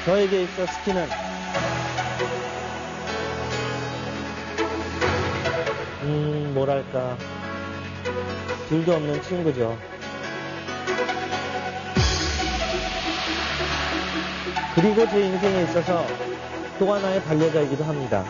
저에게 있어 스키는 뭐랄까 둘도 없는 친구죠. 그리고 제 인생에 있어서 또 하나의 반려자이기도 합니다.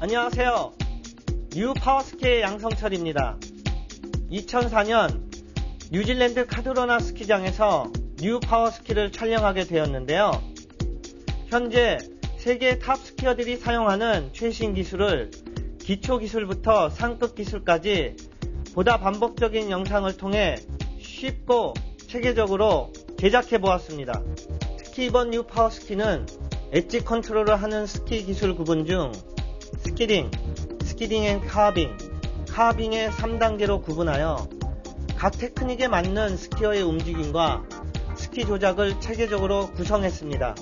안녕하세요. 뉴 파워스키의 양성철입니다. 2004년 뉴질랜드 카드로나 스키장에서 뉴 파워스키를 촬영하게 되었는데요. 현재 세계 탑 스키어들이 사용하는 최신 기술을 기초 기술부터 상급 기술까지 보다 반복적인 영상을 통해 쉽고 체계적으로 제작해 보았습니다. 특히 이번 뉴 파워스키는 엣지 컨트롤을 하는 스키 기술 구분 중 스키딩, 스키딩 앤 카빙, 카빙의 3단계로 구분하여 각 테크닉에 맞는 스키어의 움직임과 스키 조작을 체계적으로 구성했습니다.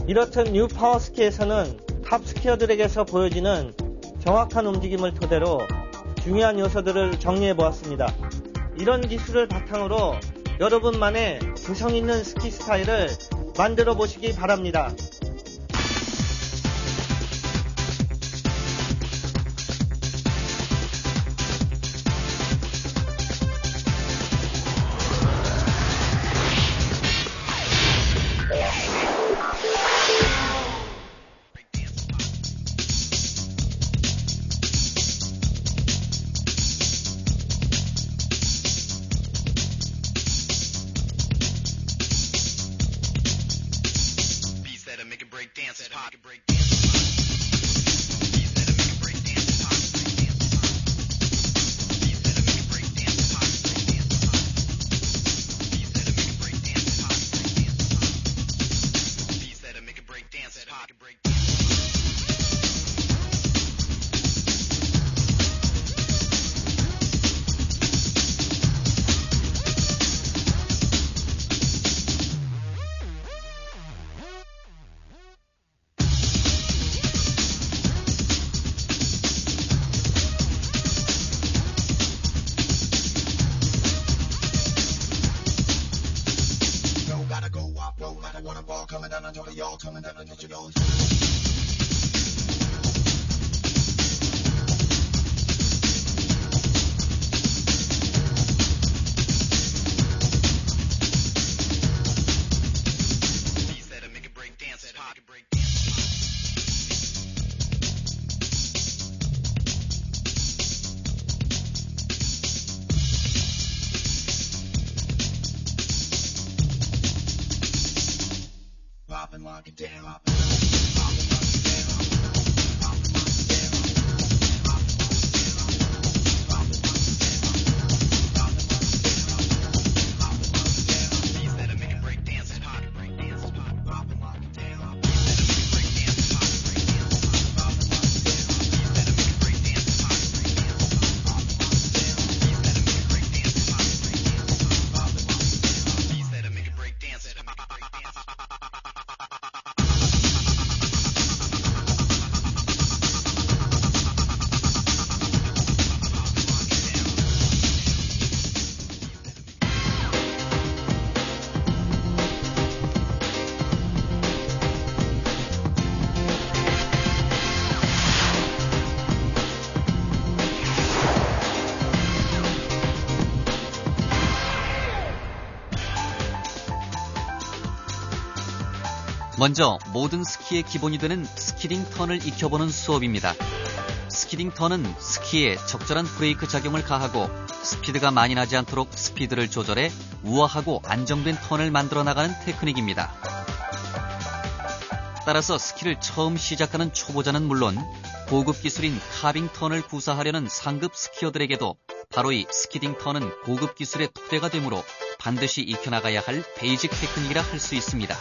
이렇듯 뉴 파워스키에서는 탑 스키어들에게서 보여지는 정확한 움직임을 토대로 중요한 요소들을 정리해 보았습니다. 이런 기술을 바탕으로 여러분만의 개성 있는 스키 스타일을 만들어 보시기 바랍니다. 먼저 모든 스키의 기본이 되는 스키딩 턴을 익혀보는 수업입니다. 스키딩 턴은 스키에 적절한 브레이크 작용을 가하고 스피드가 많이 나지 않도록 스피드를 조절해 우아하고 안정된 턴을 만들어 나가는 테크닉입니다. 따라서 스키를 처음 시작하는 초보자는 물론 고급 기술인 카빙 턴을 구사하려는 상급 스키어들에게도 바로 이 스키딩 턴은 고급 기술의 토대가 되므로 반드시 익혀나가야 할 베이직 테크닉이라 할 수 있습니다.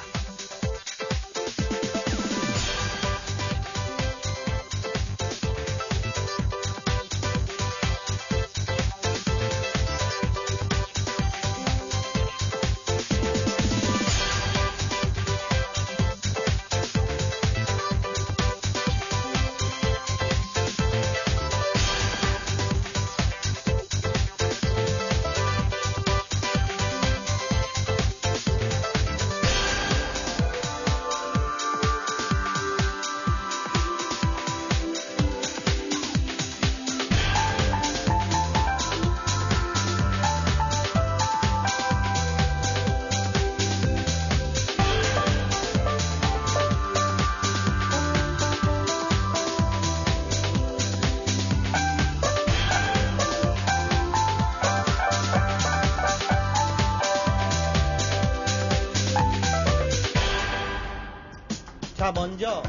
자, 먼저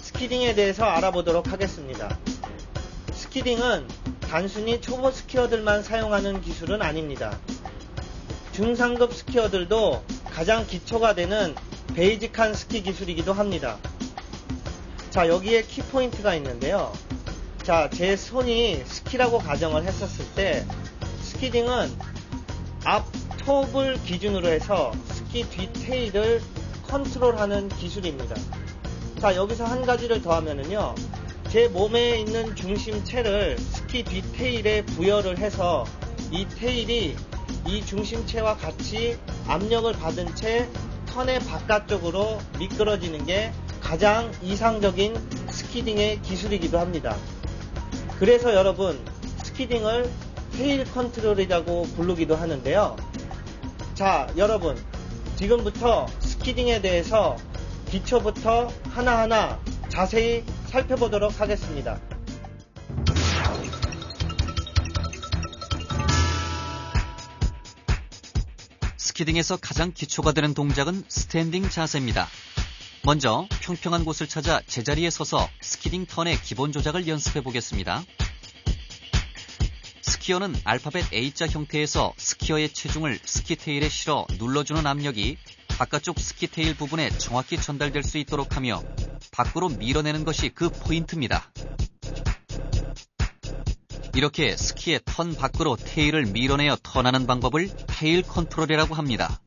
스키딩에 대해서 알아보도록 하겠습니다. 스키딩은 단순히 초보 스키어들만 사용하는 기술은 아닙니다. 중상급 스키어들도 가장 기초가 되는 베이직한 스키 기술이기도 합니다. 자, 여기에 키포인트가 있는데요. 자, 제 손이 스키라고 가정을 했었을 때 스키딩은 앞 톱을 기준으로 해서 스키 뒤 테일을 컨트롤하는 기술입니다. 자, 여기서 한 가지를 더 하면은요, 제 몸에 있는 중심체를 스키 뒤 테일에 부여를 해서 이 테일이 이 중심체와 같이 압력을 받은 채 턴의 바깥쪽으로 미끄러지는 게 가장 이상적인 스키딩의 기술이기도 합니다. 그래서 여러분, 스키딩을 테일 컨트롤이라고 부르기도 하는데요. 자, 여러분, 지금부터 스키딩에 대해서 기초부터 하나하나 자세히 살펴보도록 하겠습니다. 스키딩에서 가장 기초가 되는 동작은 스탠딩 자세입니다. 먼저 평평한 곳을 찾아 제자리에 서서 스키딩 턴의 기본 조작을 연습해 보겠습니다. 스키어는 알파벳 A자 형태에서 스키어의 체중을 스키 테일에 실어 눌러주는 압력이 바깥쪽 스키 테일 부분에 정확히 전달될 수 있도록 하며 밖으로 밀어내는 것이 그 포인트입니다. 이렇게 스키의 턴 밖으로 테일을 밀어내어 턴하는 방법을 테일 컨트롤이라고 합니다.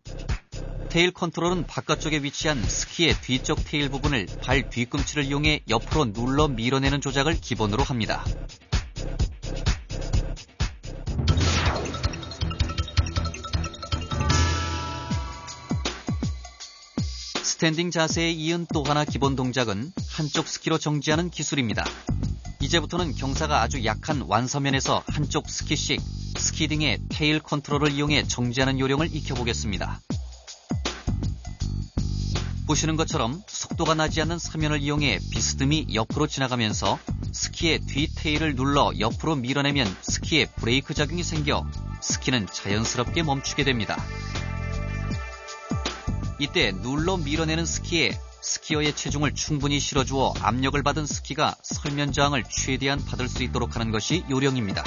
테일 컨트롤은 바깥쪽에 위치한 스키의 뒤쪽 테일 부분을 발 뒤꿈치를 이용해 옆으로 눌러 밀어내는 조작을 기본으로 합니다. 스탠딩 자세에 이은 또 하나 기본 동작은 한쪽 스키로 정지하는 기술입니다. 이제부터는 경사가 아주 약한 완서면에서 한쪽 스키씩 스키딩의 테일 컨트롤을 이용해 정지하는 요령을 익혀보겠습니다. 보시는 것처럼 속도가 나지 않는 서면을 이용해 비스듬히 옆으로 지나가면서 스키의 뒤 테일을 눌러 옆으로 밀어내면 스키에 브레이크 작용이 생겨 스키는 자연스럽게 멈추게 됩니다. 이때 눌러 밀어내는 스키에 스키어의 체중을 충분히 실어주어 압력을 받은 스키가 설면 저항을 최대한 받을 수 있도록 하는 것이 요령입니다.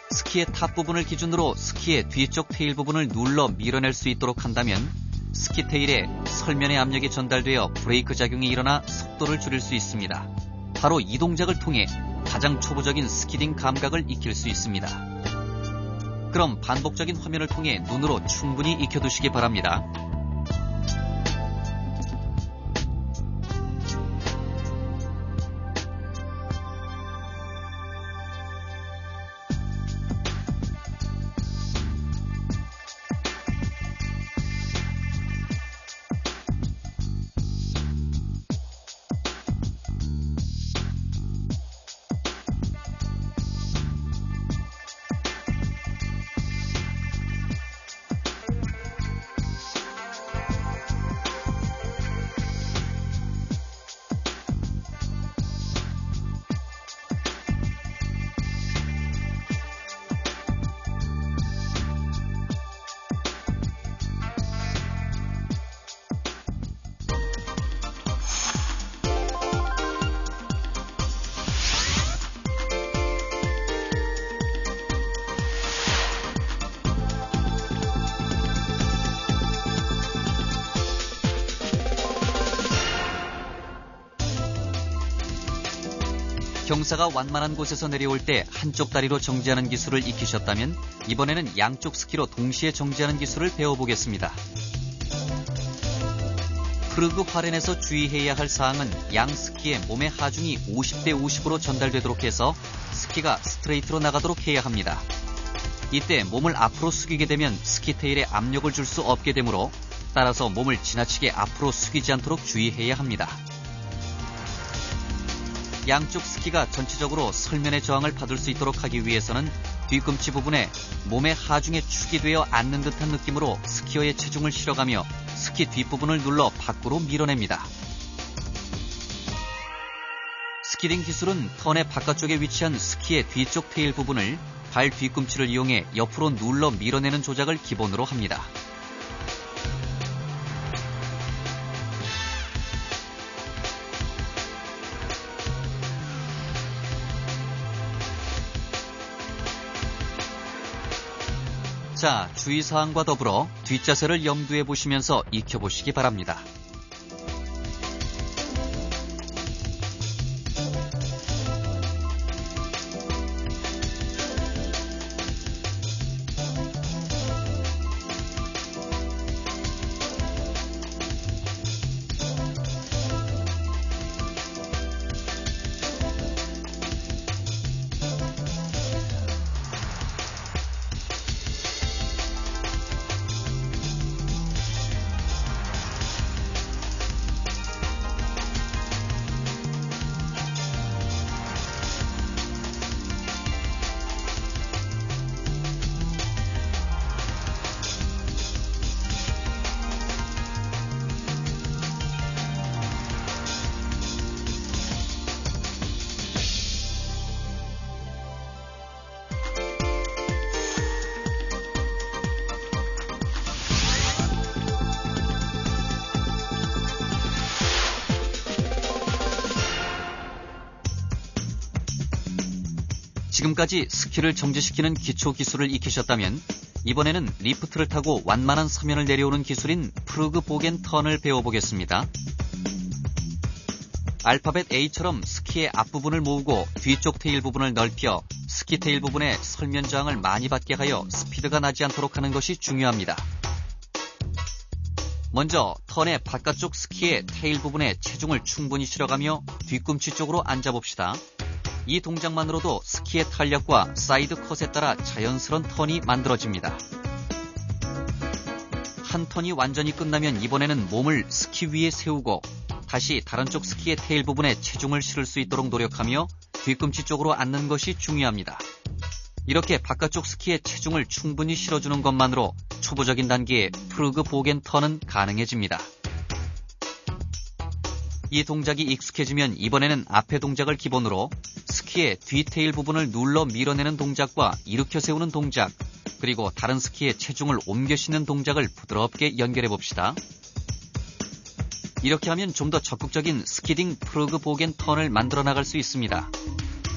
스키의 탑 부분을 기준으로 스키의 뒤쪽 테일 부분을 눌러 밀어낼 수 있도록 한다면 스키 테일에 설면의 압력이 전달되어 브레이크 작용이 일어나 속도를 줄일 수 있습니다. 바로 이 동작을 통해 가장 초보적인 스키딩 감각을 익힐 수 있습니다. 그럼 반복적인 화면을 통해 눈으로 충분히 익혀두시기 바랍니다. 경사가 완만한 곳에서 내려올 때 한쪽 다리로 정지하는 기술을 익히셨다면 이번에는 양쪽 스키로 동시에 정지하는 기술을 배워보겠습니다. 프르그 화렌에서 주의해야 할 사항은 양 스키의 몸의 하중이 50대 50으로 전달되도록 해서 스키가 스트레이트로 나가도록 해야 합니다. 이때 몸을 앞으로 숙이게 되면 스키 테일에 압력을 줄 수 없게 되므로 따라서 몸을 지나치게 앞으로 숙이지 않도록 주의해야 합니다. 양쪽 스키가 전체적으로 설면의 저항을 받을 수 있도록 하기 위해서는 뒤꿈치 부분에 몸의 하중에 축이 되어 앉는 듯한 느낌으로 스키어의 체중을 실어가며 스키 뒷부분을 눌러 밖으로 밀어냅니다. 스키딩 기술은 턴의 바깥쪽에 위치한 스키의 뒤쪽 테일 부분을 발 뒤꿈치를 이용해 옆으로 눌러 밀어내는 조작을 기본으로 합니다. 자, 주의사항과 더불어 뒷자세를 염두에 보시면서 익혀보시기 바랍니다. 지금까지 스키를 정지시키는 기초 기술을 익히셨다면 이번에는 리프트를 타고 완만한 서면을 내려오는 기술인 프르그 보겐 턴을 배워보겠습니다. 알파벳 A처럼 스키의 앞부분을 모으고 뒤쪽 테일 부분을 넓혀 스키 테일 부분에 설면 저항을 많이 받게 하여 스피드가 나지 않도록 하는 것이 중요합니다. 먼저 턴의 바깥쪽 스키의 테일 부분에 체중을 충분히 실어가며 뒤꿈치 쪽으로 앉아봅시다. 이 동작만으로도 스키의 탄력과 사이드 컷에 따라 자연스러운 턴이 만들어집니다. 한 턴이 완전히 끝나면 이번에는 몸을 스키 위에 세우고 다시 다른 쪽 스키의 테일 부분에 체중을 실을 수 있도록 노력하며 뒤꿈치 쪽으로 앉는 것이 중요합니다. 이렇게 바깥쪽 스키에 체중을 충분히 실어주는 것만으로 초보적인 단계의 프르그 보겐 턴은 가능해집니다. 이 동작이 익숙해지면 이번에는 앞의 동작을 기본으로 스키의 뒤테일 부분을 눌러 밀어내는 동작과 일으켜 세우는 동작, 그리고 다른 스키의 체중을 옮겨 싣는 동작을 부드럽게 연결해 봅시다. 이렇게 하면 좀 더 적극적인 스키딩 프루그 보겐 턴을 만들어 나갈 수 있습니다.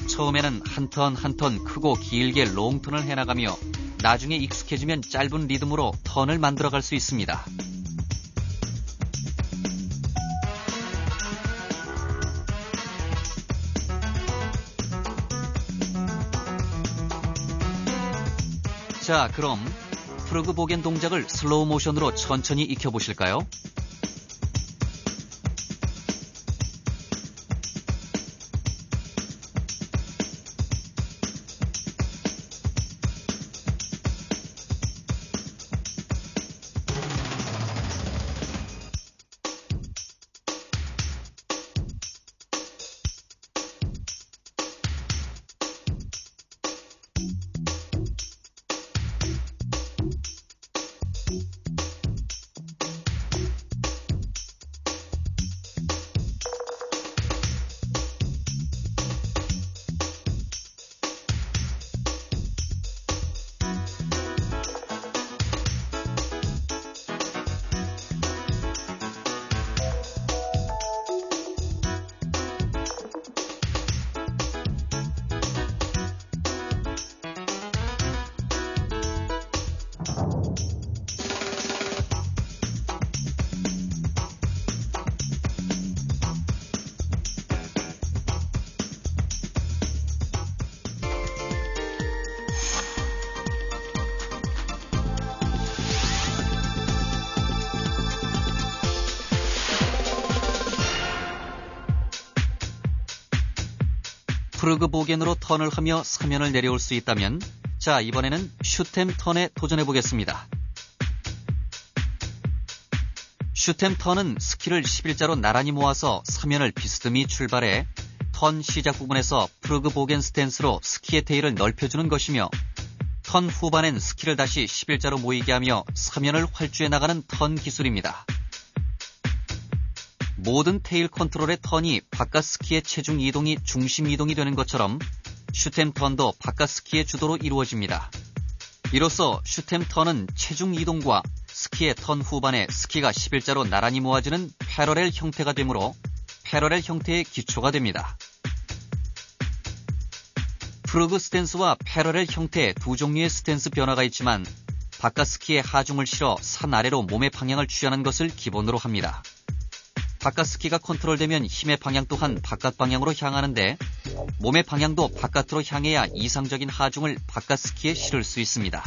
처음에는 한 턴 한 턴 크고 길게 롱턴을 해나가며 나중에 익숙해지면 짧은 리듬으로 턴을 만들어갈 수 있습니다. 자, 그럼 프루그 보겐 동작을 슬로우 모션으로 천천히 익혀보실까요? 프루그 보겐으로 턴을 하며 사면을 내려올 수 있다면, 자, 이번에는 슈템 턴에 도전해보겠습니다. 슈템 턴은 스키를 11자로 나란히 모아서 사면을 비스듬히 출발해 턴 시작 부분에서 프루그 보겐 스탠스로 스키의 테일을 넓혀주는 것이며, 턴 후반엔 스키를 다시 11자로 모이게 하며 사면을 활주해 나가는 턴 기술입니다. 모든 테일 컨트롤의 턴이 바깥 스키의 체중 이동이 중심 이동이 되는 것처럼 슈템 턴도 바깥 스키의 주도로 이루어집니다. 이로써 슈템 턴은 체중 이동과 스키의 턴 후반에 스키가 11자로 나란히 모아지는 패러렐 형태가 되므로 패러렐 형태의 기초가 됩니다. 프루그 스탠스와 패러렐 형태의 두 종류의 스탠스 변화가 있지만 바깥 스키에 하중을 실어 산 아래로 몸의 방향을 취하는 것을 기본으로 합니다. 바깥 스키가 컨트롤되면 힘의 방향 또한 바깥 방향으로 향하는데 몸의 방향도 바깥으로 향해야 이상적인 하중을 바깥 스키에 실을 수 있습니다.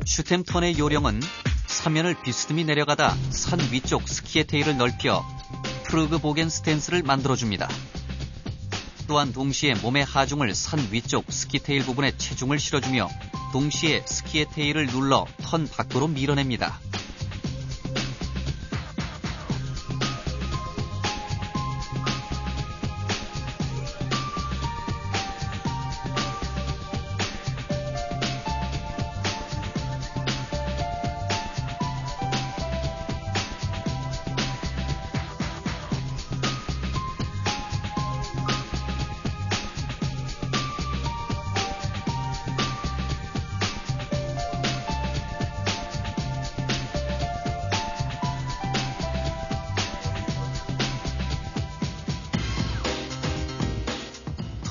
슈템 턴의 요령은 사면을 비스듬히 내려가다 산 위쪽 스키의 테일을 넓혀 프루그 보겐 스탠스를 만들어줍니다. 또한 동시에 몸의 하중을 산 위쪽 스키 테일 부분에 체중을 실어주며 동시에 스키의 테일을 눌러 턴 밖으로 밀어냅니다.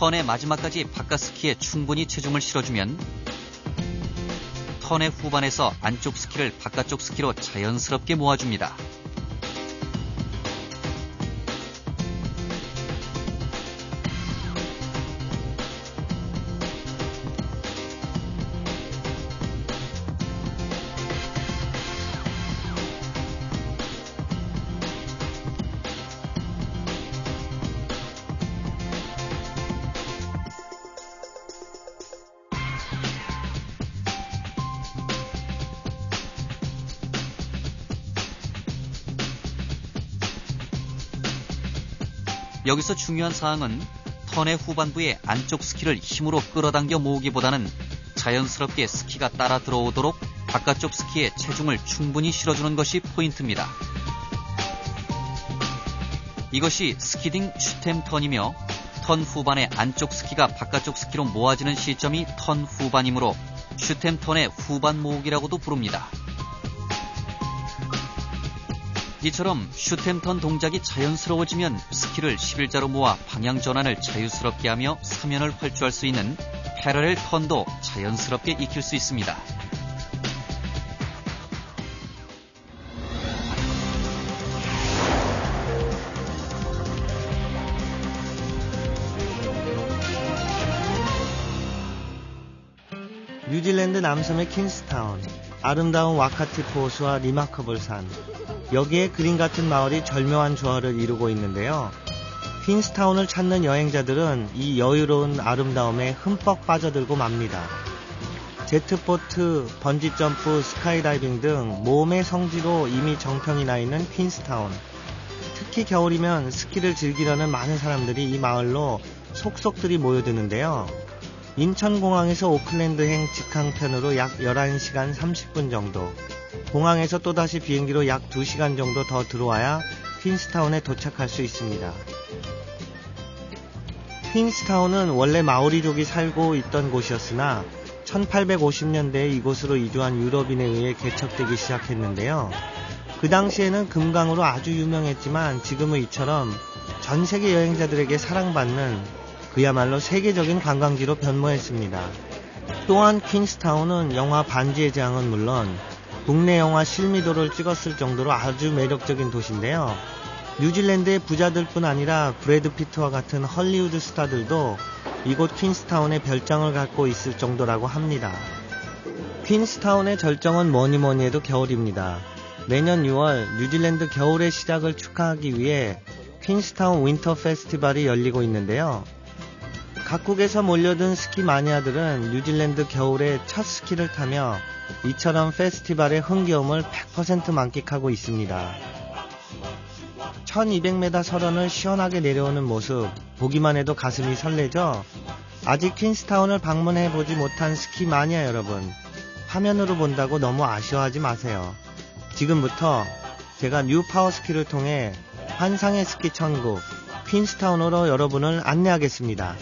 턴의 마지막까지 바깥 스키에 충분히 체중을 실어주면 턴의 후반에서 안쪽 스키를 바깥쪽 스키로 자연스럽게 모아줍니다. 여기서 중요한 사항은 턴의 후반부에 안쪽 스키를 힘으로 끌어당겨 모으기보다는 자연스럽게 스키가 따라 들어오도록 바깥쪽 스키에 체중을 충분히 실어주는 것이 포인트입니다. 이것이 스키딩 슈템 턴이며 턴 후반에 안쪽 스키가 바깥쪽 스키로 모아지는 시점이 턴 후반이므로 슈템 턴의 후반 모으기라고도 부릅니다. 이처럼 슈템 턴 동작이 자연스러워지면 스키를 11자로 모아 방향 전환을 자유스럽게 하며 사면을 활주할 수 있는 패러렐 턴도 자연스럽게 익힐 수 있습니다. 뉴질랜드 남섬의 퀸스타운, 아름다운 와카티프 호수와 리마커블 산, 여기에 그림 같은 마을이 절묘한 조화를 이루고 있는데요. 퀸스타운을 찾는 여행자들은 이 여유로운 아름다움에 흠뻑 빠져들고 맙니다. 제트보트, 번지점프, 스카이다이빙 등 모험의 성지로 이미 정평이 나 있는 퀸스타운. 특히 겨울이면 스키를 즐기려는 많은 사람들이 이 마을로 속속들이 모여드는데요. 인천공항에서 오클랜드행 직항편으로 약 11시간 30분 정도, 공항에서 또다시 비행기로 약 2시간 정도 더 들어와야 퀸스타운에 도착할 수 있습니다. 퀸스타운은 원래 마오리족이 살고 있던 곳이었으나 1850년대에 이곳으로 이주한 유럽인에 의해 개척되기 시작했는데요. 그 당시에는 금강으로 아주 유명했지만 지금은 이처럼 전 세계 여행자들에게 사랑받는 그야말로 세계적인 관광지로 변모했습니다. 또한 퀸스타운은 영화 반지의 제왕은 물론 국내 영화 실미도를 찍었을 정도로 아주 매력적인 도시인데요. 뉴질랜드의 부자들뿐 아니라 브래드 피트와 같은 헐리우드 스타들도 이곳 퀸스타운에 별장을 갖고 있을 정도라고 합니다. 퀸스타운의 절정은 뭐니뭐니 해도 겨울입니다. 매년 6월 뉴질랜드 겨울의 시작을 축하하기 위해 퀸스타운 윈터 페스티벌이 열리고 있는데요. 각국에서 몰려든 스키 마니아들은 뉴질랜드 겨울에 첫 스키를 타며 이처럼 페스티벌의 흥겨움을 100% 만끽하고 있습니다. 1200m 설원을 시원하게 내려오는 모습 보기만 해도 가슴이 설레죠? 아직 퀸스타운을 방문해보지 못한 스키 마니아 여러분, 화면으로 본다고 너무 아쉬워하지 마세요. 지금부터 제가 뉴 파워스키를 통해 환상의 스키 천국 퀸스타운으로 여러분을 안내하겠습니다.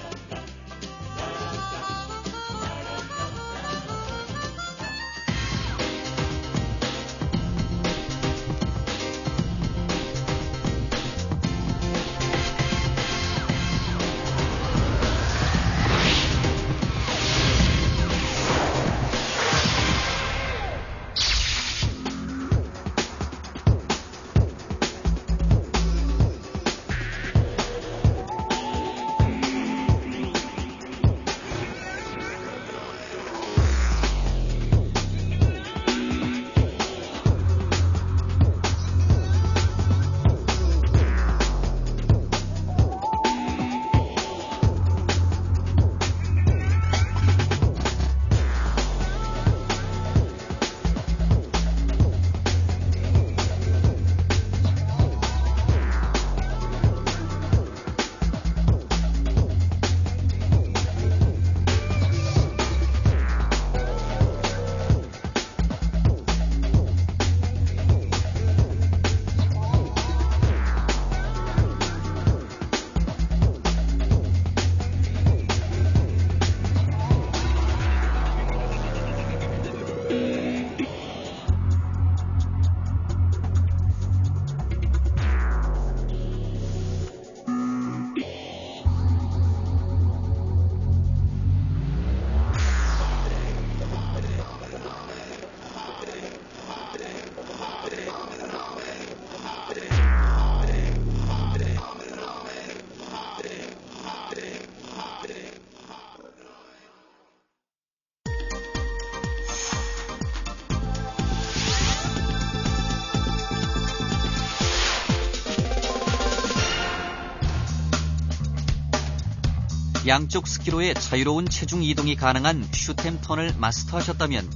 양쪽 스키로의 자유로운 체중 이동이 가능한 슈템 턴을 마스터하셨다면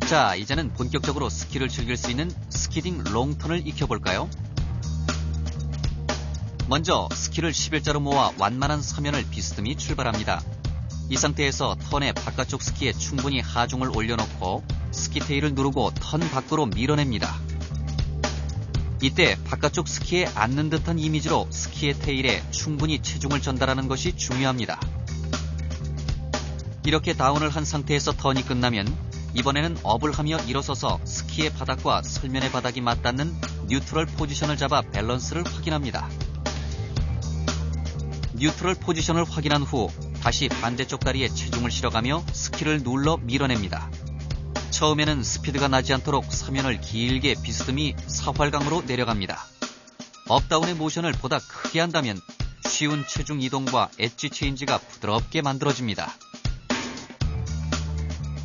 자, 이제는 본격적으로 스키를 즐길 수 있는 스키딩 롱턴을 익혀볼까요? 먼저 스키를 11자로 모아 완만한 서면을 비스듬히 출발합니다. 이 상태에서 턴의 바깥쪽 스키에 충분히 하중을 올려놓고 스키 테일을 누르고 턴 밖으로 밀어냅니다. 이때 바깥쪽 스키에 앉는 듯한 이미지로 스키의 테일에 충분히 체중을 전달하는 것이 중요합니다. 이렇게 다운을 한 상태에서 턴이 끝나면 이번에는 업을 하며 일어서서 스키의 바닥과 설면의 바닥이 맞닿는 뉴트럴 포지션을 잡아 밸런스를 확인합니다. 뉴트럴 포지션을 확인한 후 다시 반대쪽 다리에 체중을 실어가며 스키를 눌러 밀어냅니다. 처음에는 스피드가 나지 않도록 서면을 길게 비스듬히 사활강으로 내려갑니다. 업다운의 모션을 보다 크게 한다면 쉬운 체중 이동과 엣지 체인지가 부드럽게 만들어집니다.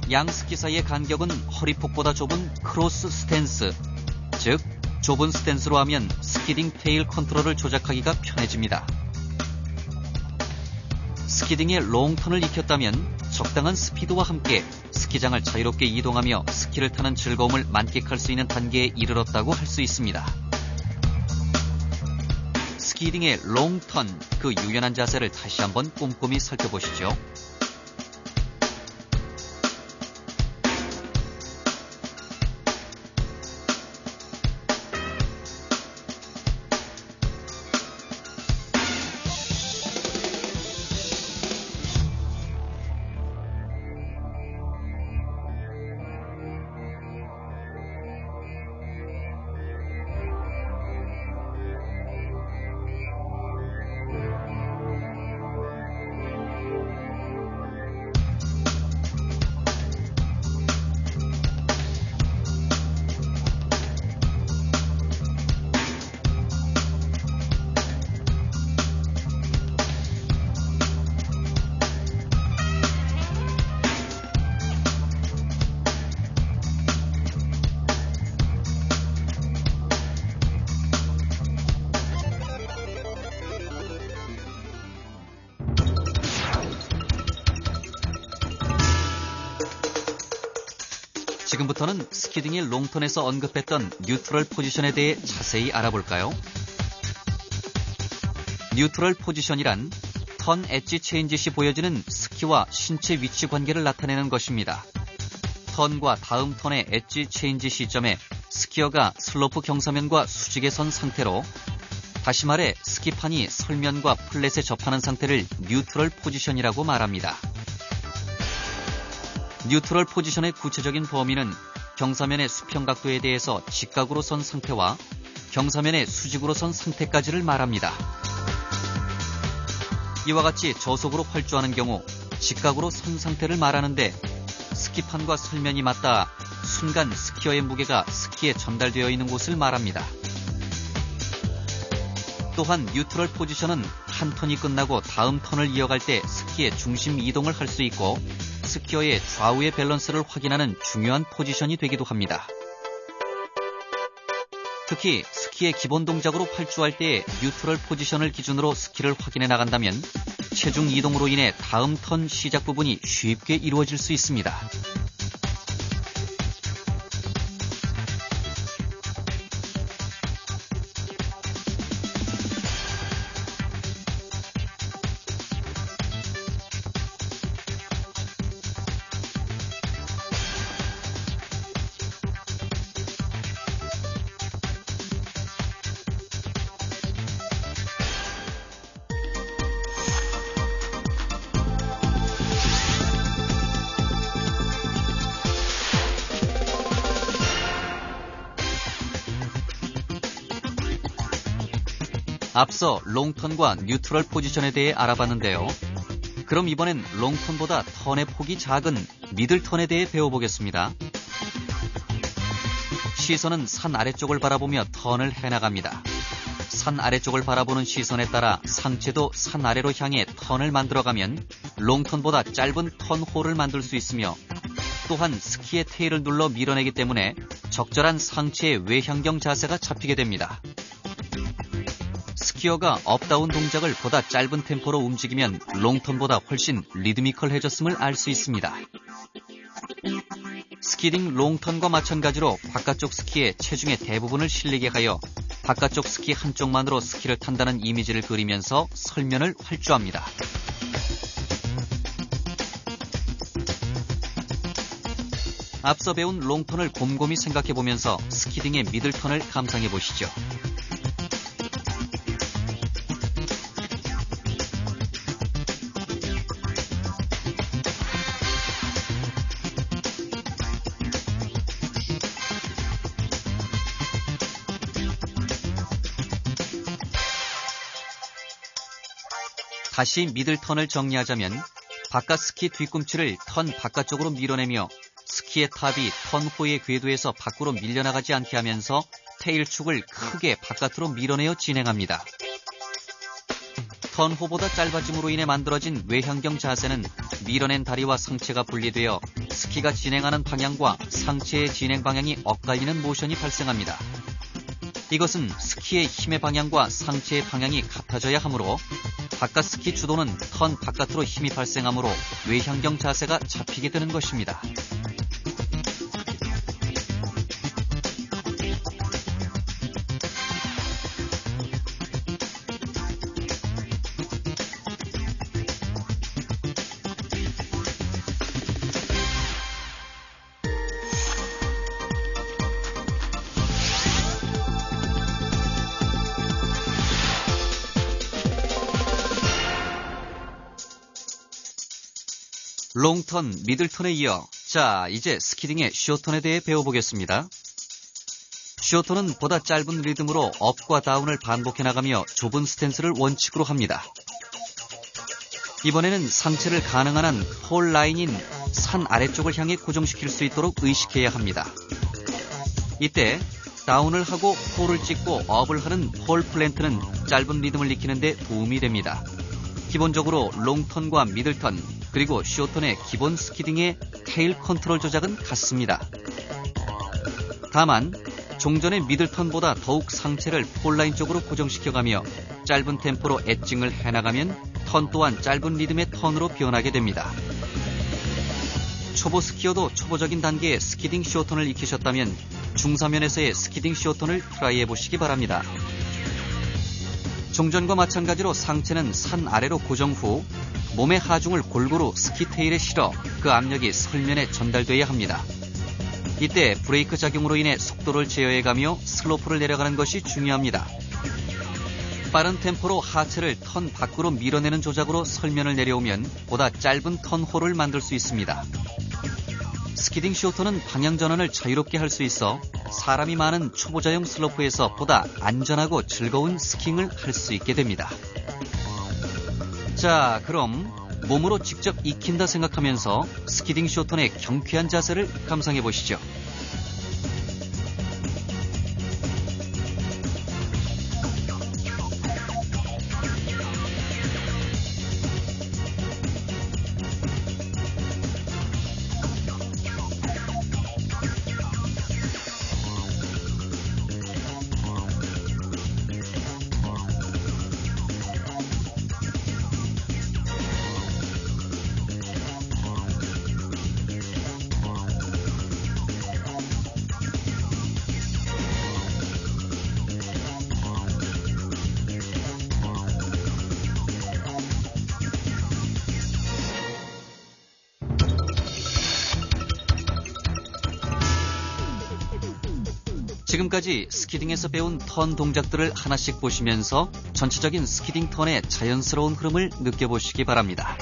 양 스키 사이의 간격은 허리폭보다 좁은 크로스 스탠스, 즉 좁은 스탠스로 하면 스키딩 테일 컨트롤을 조작하기가 편해집니다. 스키딩에 롱턴을 익혔다면 적당한 스피드와 함께 스키장을 자유롭게 이동하며 스키를 타는 즐거움을 만끽할 수 있는 단계에 이르렀다고 할 수 있습니다. 스키딩의 롱턴, 그 유연한 자세를 다시 한번 꼼꼼히 살펴보시죠. 지금부터는 스키딩의 롱턴에서 언급했던 뉴트럴 포지션에 대해 자세히 알아볼까요? 뉴트럴 포지션이란 턴 엣지 체인지 시 보여지는 스키와 신체 위치 관계를 나타내는 것입니다. 턴과 다음 턴의 엣지 체인지 시점에 스키어가 슬로프 경사면과 수직에 선 상태로, 다시 말해 스키판이 설면과 플랫에 접하는 상태를 뉴트럴 포지션이라고 말합니다. 뉴트럴 포지션의 구체적인 범위는 경사면의 수평 각도에 대해서 직각으로 선 상태와 경사면의 수직으로 선 상태까지를 말합니다. 이와 같이 저속으로 활주하는 경우 직각으로 선 상태를 말하는데, 스키판과 설면이 맞닿아 순간 스키어의 무게가 스키에 전달되어 있는 곳을 말합니다. 또한 뉴트럴 포지션은 한 턴이 끝나고 다음 턴을 이어갈 때 스키의 중심 이동을 할 수 있고 스키어의 좌우의 밸런스를 확인하는 중요한 포지션이 되기도 합니다. 특히 스키의 기본 동작으로 활주할 때의 뉴트럴 포지션을 기준으로 스키를 확인해 나간다면 체중 이동으로 인해 다음 턴 시작 부분이 쉽게 이루어질 수 있습니다. 앞서 롱턴과 뉴트럴 포지션에 대해 알아봤는데요. 그럼 이번엔 롱턴보다 턴의 폭이 작은 미들턴에 대해 배워보겠습니다. 시선은 산 아래쪽을 바라보며 턴을 해나갑니다. 산 아래쪽을 바라보는 시선에 따라 상체도 산 아래로 향해 턴을 만들어가면 롱턴보다 짧은 턴홀을 만들 수 있으며, 또한 스키의 테일을 눌러 밀어내기 때문에 적절한 상체의 외향경 자세가 잡히게 됩니다. 스키어가 업다운 동작을 보다 짧은 템포로 움직이면 롱턴보다 훨씬 리드미컬해졌음을 알 수 있습니다. 스키딩 롱턴과 마찬가지로 바깥쪽 스키에 체중의 대부분을 실리게 하여 바깥쪽 스키 한쪽만으로 스키를 탄다는 이미지를 그리면서 설면을 활주합니다. 앞서 배운 롱턴을 곰곰이 생각해보면서 스키딩의 미들턴을 감상해보시죠. 다시 미들턴을 정리하자면 바깥 스키 뒤꿈치를 턴 바깥쪽으로 밀어내며 스키의 탑이 턴호의 궤도에서 밖으로 밀려나가지 않게 하면서 테일축을 크게 바깥으로 밀어내어 진행합니다. 턴호보다 짧아짐으로 인해 만들어진 외향경 자세는 밀어낸 다리와 상체가 분리되어 스키가 진행하는 방향과 상체의 진행 방향이 엇갈리는 모션이 발생합니다. 이것은 스키의 힘의 방향과 상체의 방향이 같아져야 하므로 바깥 스키 주도는 턴 바깥으로 힘이 발생하므로 외향경 자세가 잡히게 되는 것입니다. 롱턴, 미들턴에 이어 이제 스키딩의 숏턴에 대해 배워보겠습니다. 숏턴은 보다 짧은 리듬으로 업과 다운을 반복해 나가며 좁은 스탠스를 원칙으로 합니다. 이번에는 상체를 가능한 한 폴 라인인 산 아래쪽을 향해 고정시킬 수 있도록 의식해야 합니다. 이때 다운을 하고 폴을 찍고 업을 하는 폴 플랜트는 짧은 리듬을 익히는 데 도움이 됩니다. 기본적으로 롱턴과 미들턴, 그리고 숏턴의 기본 스키딩의 테일 컨트롤 조작은 같습니다. 다만 종전의 미들턴보다 더욱 상체를 폴라인 쪽으로 고정시켜가며 짧은 템포로 엣징을 해나가면 턴 또한 짧은 리듬의 턴으로 변하게 됩니다. 초보 스키어도 초보적인 단계의 스키딩 숏턴을 익히셨다면 중사면에서의 스키딩 숏턴을 트라이해보시기 바랍니다. 종전과 마찬가지로 상체는 산 아래로 고정 후 몸의 하중을 골고루 스키 테일에 실어 그 압력이 설면에 전달돼야 합니다. 이때 브레이크 작용으로 인해 속도를 제어해가며 슬로프를 내려가는 것이 중요합니다. 빠른 템포로 하체를 턴 밖으로 밀어내는 조작으로 설면을 내려오면 보다 짧은 턴홀을 만들 수 있습니다. 스키딩 숏턴은 방향 전환을 자유롭게 할 수 있어 사람이 많은 초보자용 슬로프에서 보다 안전하고 즐거운 스킹을 할 수 있게 됩니다. 그럼 몸으로 직접 익힌다 생각하면서 스키딩 숏턴의 경쾌한 자세를 감상해 보시죠. 지금까지 스키딩에서 배운 턴 동작들을 하나씩 보시면서 전체적인 스키딩 턴의 자연스러운 흐름을 느껴보시기 바랍니다.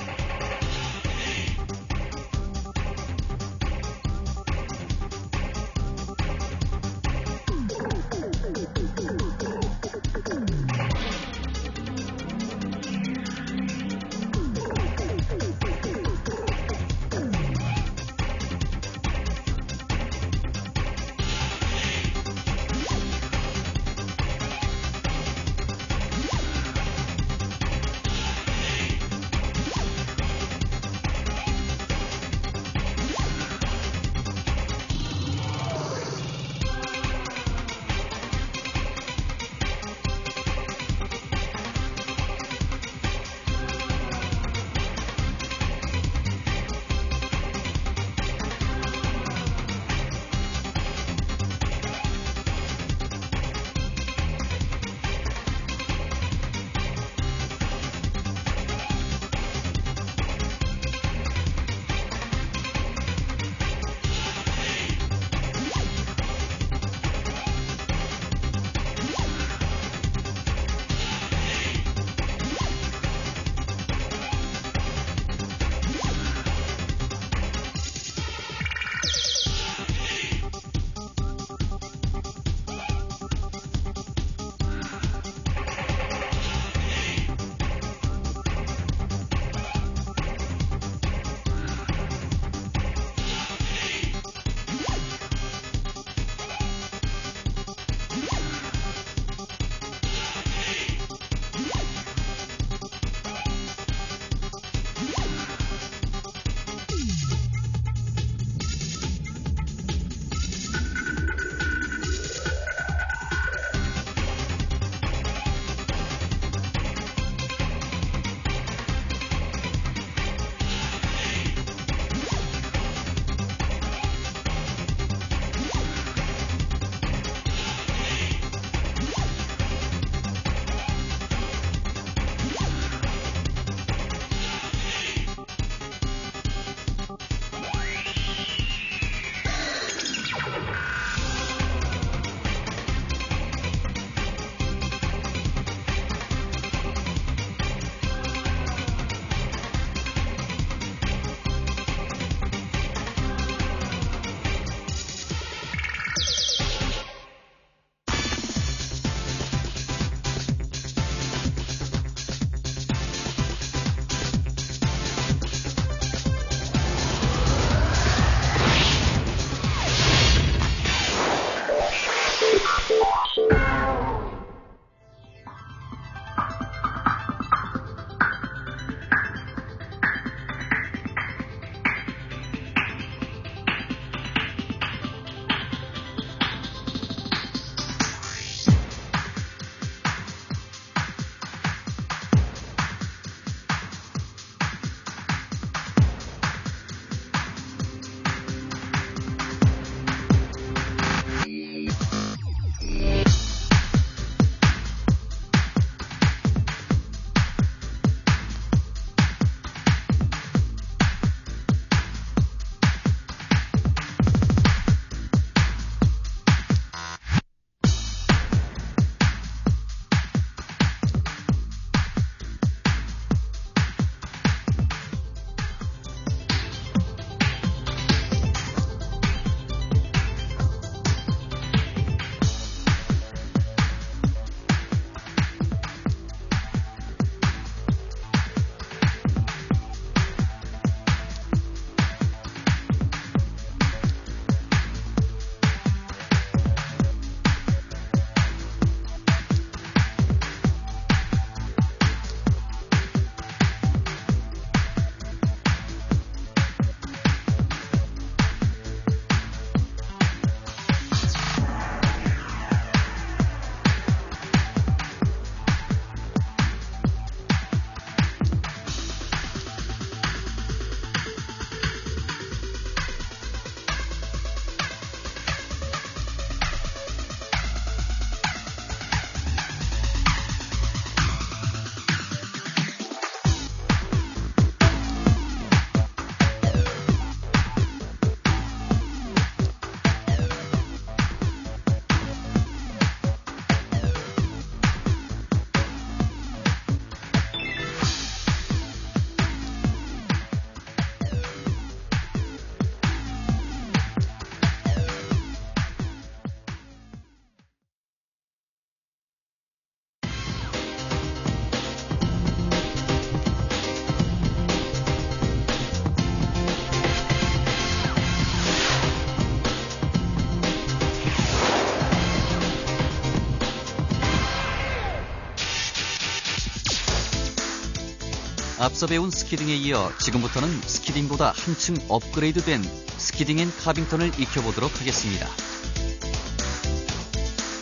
앞서 배운 스키딩에 이어 지금부터는 스키딩보다 한층 업그레이드된 스키딩 앤 카빙턴을 익혀보도록 하겠습니다.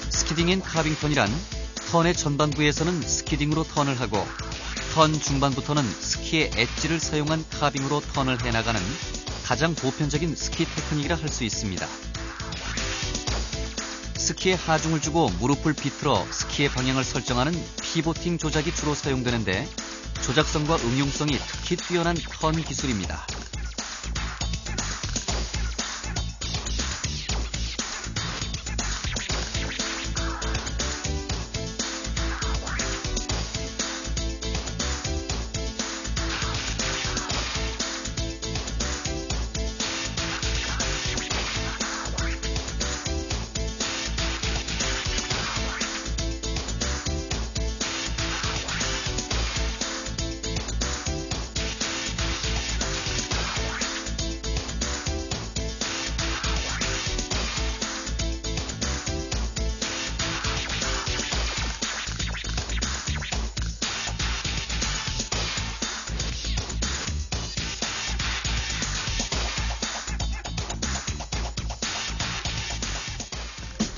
스키딩 앤 카빙턴이란 턴의 전반부에서는 스키딩으로 턴을 하고 턴 중반부터는 스키의 엣지를 사용한 카빙으로 턴을 해나가는 가장 보편적인 스키 테크닉이라 할 수 있습니다. 스키에 하중을 주고 무릎을 비틀어 스키의 방향을 설정하는 피보팅 조작이 주로 사용되는데 조작성과 응용성이 특히 뛰어난 턴 기술입니다.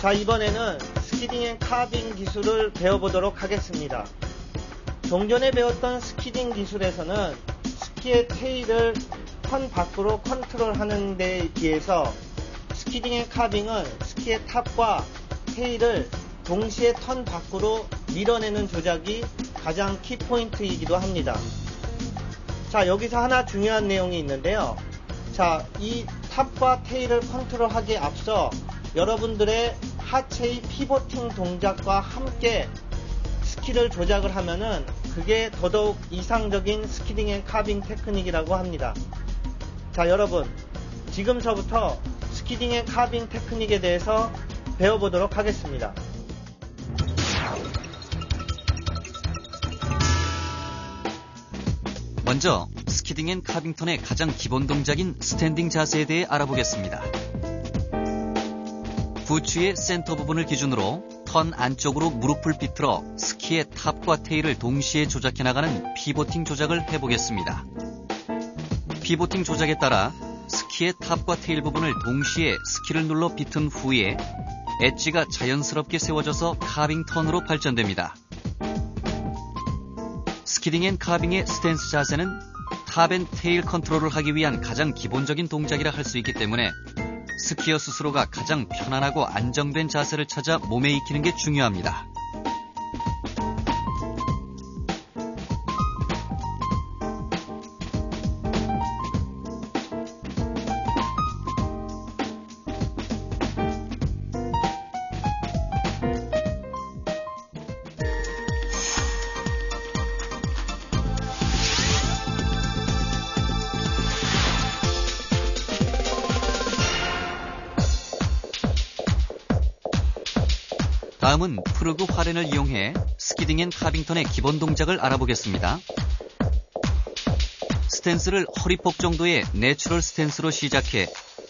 자, 이번에는 스키딩 앤 카빙 기술을 배워보도록 하겠습니다. 종전에 배웠던 스키딩 기술에서는 스키의 테일을 턴 밖으로 컨트롤하는 데에 비해서 스키딩 앤 카빙은 스키의 탑과 테일을 동시에 턴 밖으로 밀어내는 조작이 가장 키포인트이기도 합니다. 자, 여기서 하나 중요한 내용이 있는데요. 자, 이 탑과 테일을 컨트롤하기에 앞서 여러분들의 하체의 피보팅 동작과 함께 스키를 조작을 하면은 그게 더더욱 이상적인 스키딩 앤 카빙 테크닉이라고 합니다. 자, 여러분, 지금서부터 스키딩 앤 카빙 테크닉에 대해서 배워보도록 하겠습니다. 먼저 스키딩 앤 카빙턴의 가장 기본 동작인 스탠딩 자세에 대해 알아보겠습니다. 부츠의 센터 부분을 기준으로 턴 안쪽으로 무릎을 비틀어 스키의 탑과 테일을 동시에 조작해 나가는 피보팅 조작을 해보겠습니다. 피보팅 조작에 따라 스키의 탑과 테일 부분을 동시에 스키를 눌러 비튼 후에 엣지가 자연스럽게 세워져서 카빙 턴으로 발전됩니다. 스키딩 앤 카빙의 스탠스 자세는 탑 앤 테일 컨트롤을 하기 위한 가장 기본적인 동작이라 할 수 있기 때문에 스키어 스스로가 가장 편안하고 안정된 자세를 찾아 몸에 익히는 게 중요합니다. 다음은 프루그 화렌을 이용해 스키딩 앤 카빙턴의 기본 동작을 알아보겠습니다. 스탠스를 허리폭 정도의 내추럴 스탠스로 시작해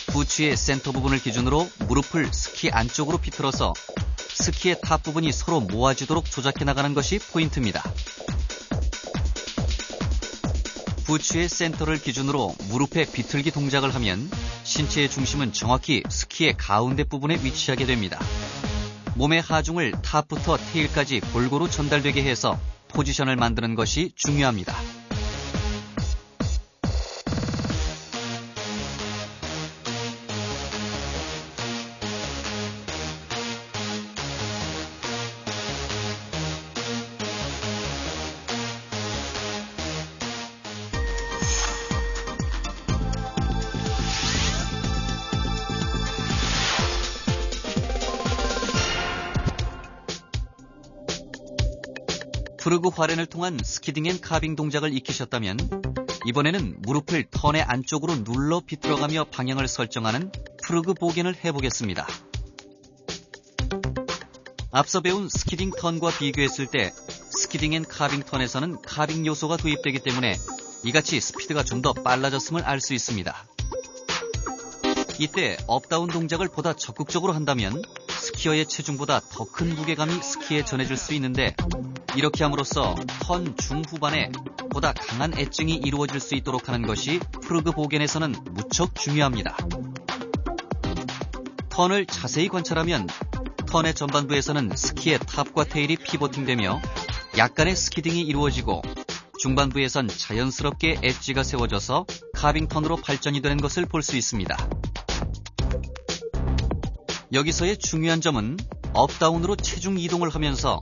부츠의 센터 부분을 기준으로 무릎을 스키 안쪽으로 비틀어서 스키의 탑 부분이 서로 모아지도록 조작해 나가는 것이 포인트입니다. 부츠의 센터를 기준으로 무릎의 비틀기 동작을 하면 신체의 중심은 정확히 스키의 가운데 부분에 위치하게 됩니다. 몸의 하중을 탑부터 테일까지 골고루 전달되게 해서 포지션을 만드는 것이 중요합니다. 프루그 화렌을 통한 스키딩 앤 카빙 동작을 익히셨다면 이번에는 무릎을 턴의 안쪽으로 눌러 비틀어가며 방향을 설정하는 프루그 보겐을 해보겠습니다. 앞서 배운 스키딩 턴과 비교했을 때 스키딩 앤 카빙 턴에서는 카빙 요소가 도입되기 때문에 이같이 스피드가 좀 더 빨라졌음을 알 수 있습니다. 이때 업다운 동작을 보다 적극적으로 한다면 스키어의 체중보다 더 큰 무게감이 스키에 전해질 수 있는데 이렇게 함으로써 턴 중후반에 보다 강한 애증이 이루어질 수 있도록 하는 것이 프르그 보겐에서는 무척 중요합니다. 턴을 자세히 관찰하면 턴의 전반부에서는 스키의 탑과 테일이 피보팅되며 약간의 스키딩이 이루어지고 중반부에선 자연스럽게 엣지가 세워져서 카빙 턴으로 발전이 되는 것을 볼 수 있습니다. 여기서의 중요한 점은 업다운으로 체중 이동을 하면서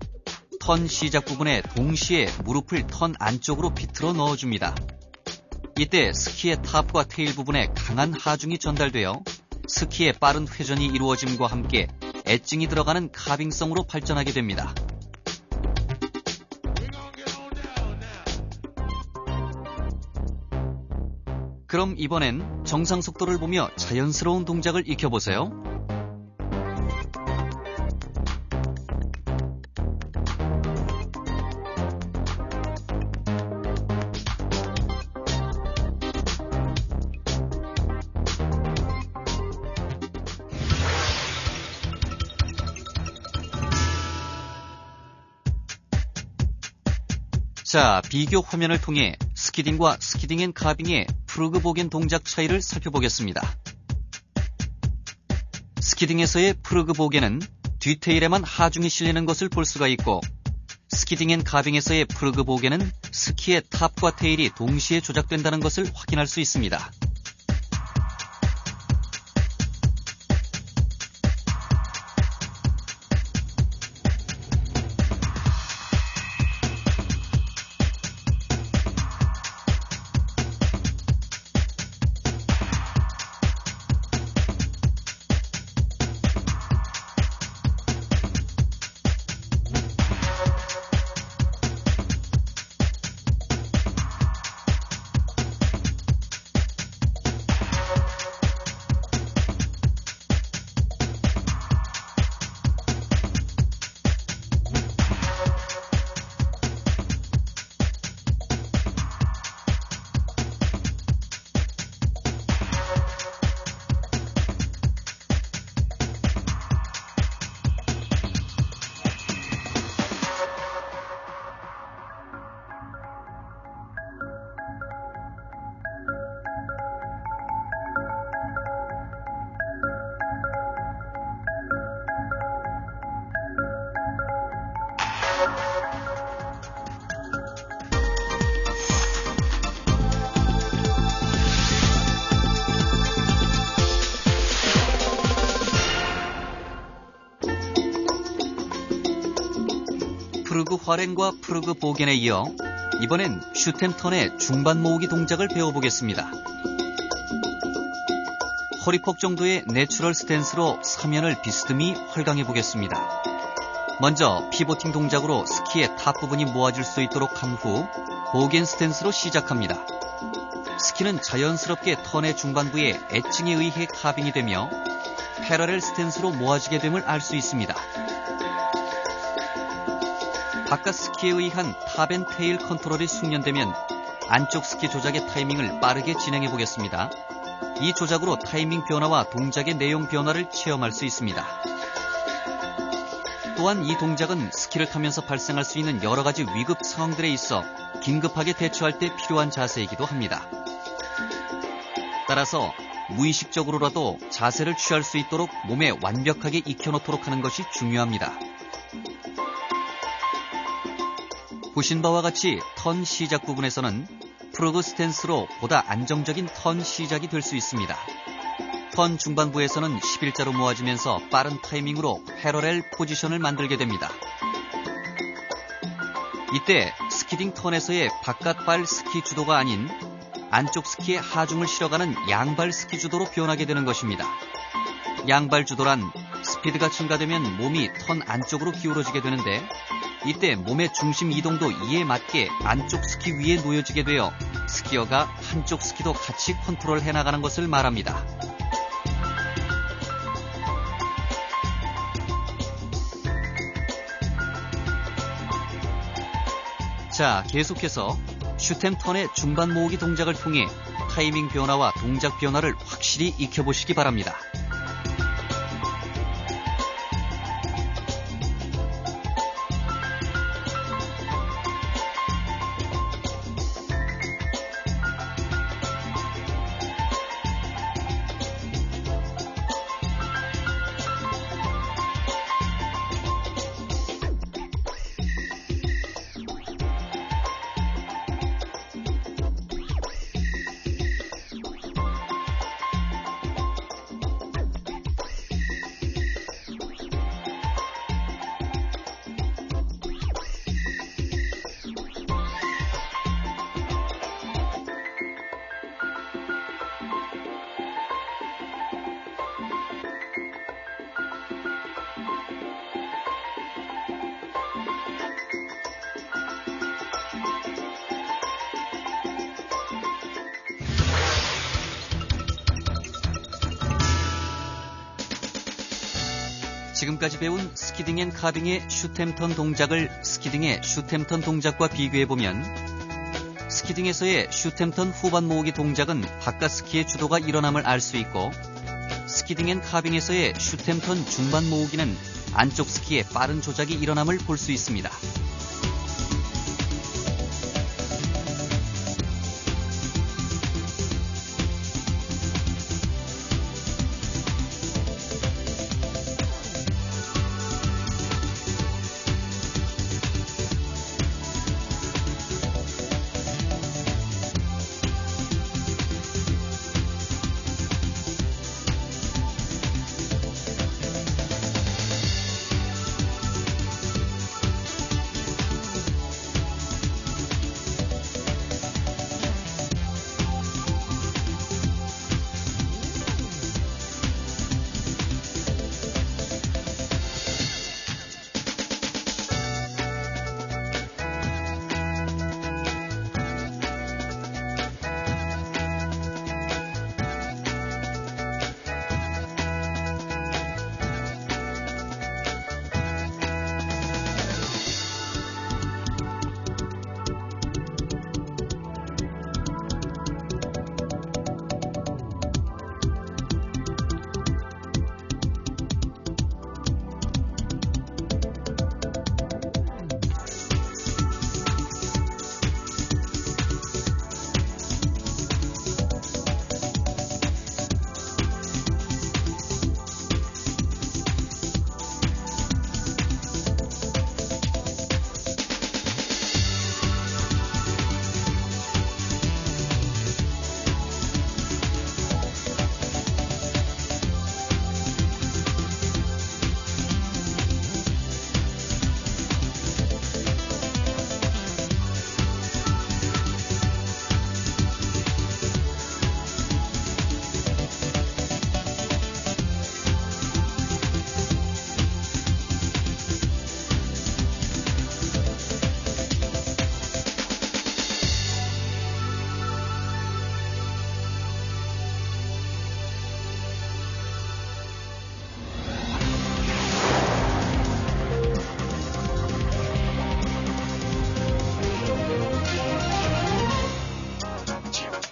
턴 시작 부분에 동시에 무릎을 턴 안쪽으로 비틀어 넣어줍니다. 이때 스키의 탑과 테일 부분에 강한 하중이 전달되어 스키의 빠른 회전이 이루어짐과 함께 엣징이 들어가는 카빙성으로 발전하게 됩니다. 그럼 이번엔 정상 속도를 보며 자연스러운 동작을 익혀보세요. 자, 비교 화면을 통해 스키딩과 스키딩 앤 카빙의 프르그 보겐 동작 차이를 살펴보겠습니다. 스키딩에서의 프르그 보겐은 뒤테일에만 하중이 실리는 것을 볼 수가 있고, 스키딩 앤 카빙에서의 프르그 보겐은 스키의 탑과 테일이 동시에 조작된다는 것을 확인할 수 있습니다. 프르그 활행과 프르그 보겐에 이어 이번엔 슈템턴의 중반 모으기 동작을 배워보겠습니다. 허리퍽 정도의 내추럴 스탠스로 사면을 비스듬히 활강해보겠습니다. 먼저 피보팅 동작으로 스키의 탑 부분이 모아질 수 있도록 한 후 보겐 스탠스로 시작합니다. 스키는 자연스럽게 턴의 중반부에 엣징에 의해 카빙이 되며 패러렐 스탠스로 모아지게 됨을 알 수 있습니다. 바깥 스키에 의한 탑 앤 테일 컨트롤이 숙련되면 안쪽 스키 조작의 타이밍을 빠르게 진행해 보겠습니다. 이 조작으로 타이밍 변화와 동작의 내용 변화를 체험할 수 있습니다. 또한 이 동작은 스키를 타면서 발생할 수 있는 여러 가지 위급 상황들에 있어 긴급하게 대처할 때 필요한 자세이기도 합니다. 따라서 무의식적으로라도 자세를 취할 수 있도록 몸에 완벽하게 익혀놓도록 하는 것이 중요합니다. 보신 바와 같이 턴 시작 부분에서는 프르그 스탠스로 보다 안정적인 턴 시작이 될 수 있습니다. 턴 중반부에서는 11자로 모아지면서 빠른 타이밍으로 패러렐 포지션을 만들게 됩니다. 이때 스키딩 턴에서의 바깥발 스키 주도가 아닌 안쪽 스키에 하중을 실어가는 양발 스키 주도로 변하게 되는 것입니다. 양발 주도란 스피드가 증가되면 몸이 턴 안쪽으로 기울어지게 되는데 이때 몸의 중심 이동도 이에 맞게 안쪽 스키 위에 놓여지게 되어 스키어가 한쪽 스키도 같이 컨트롤해 나가는 것을 말합니다. 자, 계속해서 슈템턴의 중반 모으기 동작을 통해 타이밍 변화와 동작 변화를 확실히 익혀보시기 바랍니다. 지금까지 배운 스키딩 앤 카빙의 슈템턴 동작을 스키딩의 슈템턴 동작과 비교해보면 스키딩에서의 슈템턴 후반 모으기 동작은 바깥 스키의 주도가 일어남을 알 수 있고 스키딩 앤 카빙에서의 슈템턴 중반 모으기는 안쪽 스키의 빠른 조작이 일어남을 볼 수 있습니다.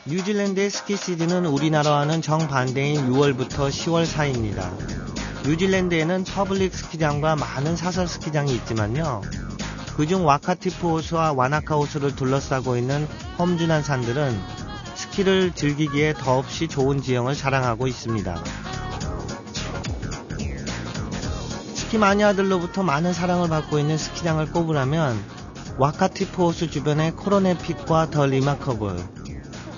뉴질랜드의 스키 시즌은 우리나라와는 정반대인 6월부터 10월 사이입니다. 뉴질랜드에는 퍼블릭 스키장과 많은 사설 스키장이 있지만요. 그중 와카티프 호수와 와나카 호수를 둘러싸고 있는 험준한 산들은 스키를 즐기기에 더없이 좋은 지형을 자랑하고 있습니다. 스키 마니아들로부터 많은 사랑을 받고 있는 스키장을 꼽으라면 와카티프 호수 주변의 코로네픽과 더 리마커블,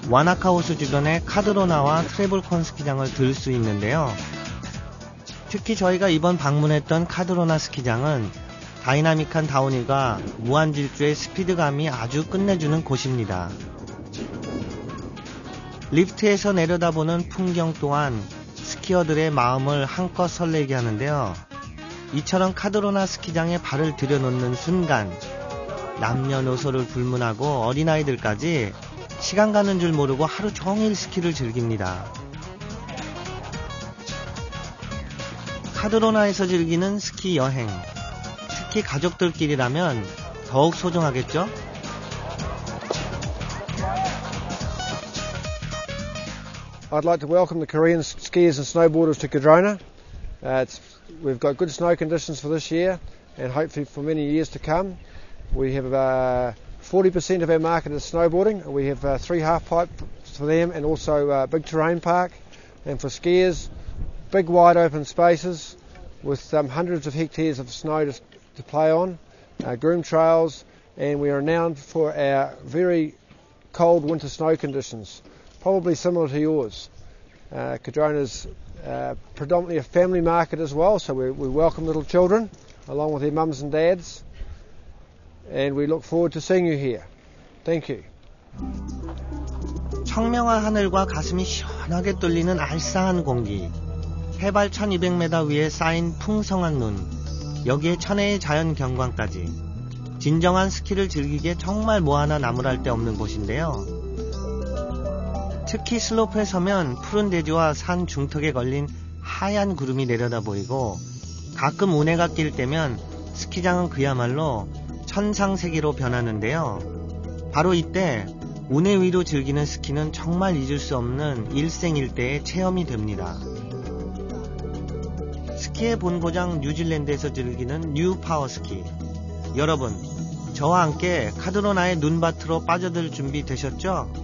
와나카 호수 주변의 카드로나와 트래블콘 스키장을 들 수 있는데요. 특히 저희가 이번 방문했던 카드로나 스키장은 다이나믹한 다운힐과 무한질주의 스피드감이 아주 끝내주는 곳입니다. 리프트에서 내려다보는 풍경 또한 스키어들의 마음을 한껏 설레게 하는데요. 이처럼 카드로나 스키장에 발을 들여놓는 순간 남녀노소를 불문하고 어린아이들까지 시간 가는 줄 모르고 하루 종일 스키를 즐깁니다. 카드로나에서 즐기는 스키 여행, 특히 가족들끼리라면 더욱 소중하겠죠? I'd like to welcome the Korean skiers and snowboarders to Cardrona. We've got good snow conditions for this year and hopefully for many years to come. We have 40% of our market is snowboarding. We have 3 half-pipe for them and also a big terrain park. And for skiers, big wide open spaces with hundreds of hectares of snow to play on, groom trails, and we are renowned for our very cold winter snow conditions, probably similar to yours. Cardrona is predominantly a family market as well, so we welcome little children along with their mums and dads. And we look forward to seeing you here. Thank you. 청명한 하늘과 가슴이 시원하게 뚫리는 알싸한 공기, 해발 1200m 위에 쌓인 풍성한 눈, 여기에 천혜의 자연 경관까지 진정한 스키를 즐기기에 정말 뭐 하나 나무랄 데 없는 곳인데요. 특히 슬로프에 서면 푸른 대지와 산 중턱에 걸린 하얀 구름이 내려다 보이고 가끔 운해가 낄 때면 스키장은 그야말로 천상세계로 변하는데요. 바로 이때 운해 위로 즐기는 스키는 정말 잊을 수 없는 일생일대의 체험이 됩니다. 스키의 본고장 뉴질랜드에서 즐기는 뉴 파워스키. 여러분, 저와 함께 카드로나의 눈밭으로 빠져들 준비 되셨죠?